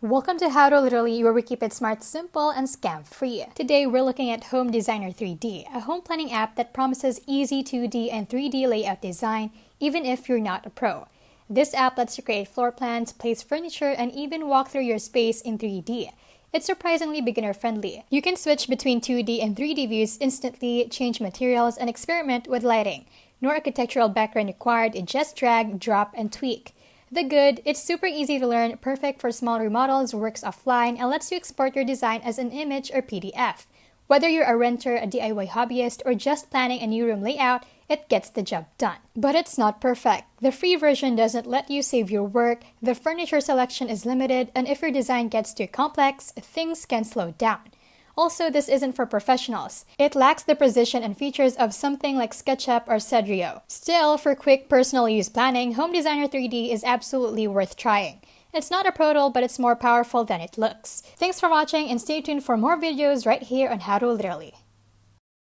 Welcome to How to Literally, where we keep it smart, simple, and scam-free. Today, we're looking at Home Designer 3D, a home planning app that promises easy 2D and 3D layout design, even if you're not a pro. This app lets you create floor plans, place furniture, and even walk through your space in 3D. It's surprisingly beginner-friendly. You can switch between 2D and 3D views instantly, change materials, and experiment with lighting. No architectural background required, just drag, drop, and tweak. The good, it's super easy to learn, perfect for small remodels, works offline, and lets you export your design as an image or PDF. Whether you're a renter, a DIY hobbyist, or just planning a new room layout, it gets the job done. But it's not perfect. The free version doesn't let you save your work, the furniture selection is limited, and if your design gets too complex, things can slow down. Also, this isn't for professionals. It lacks the precision and features of something like SketchUp or Cedrio. Still, for quick personal use planning, Home Designer 3D is absolutely worth trying. It's not a pro tool, but it's more powerful than it looks. Thanks for watching and stay tuned for more videos right here on How to Literally.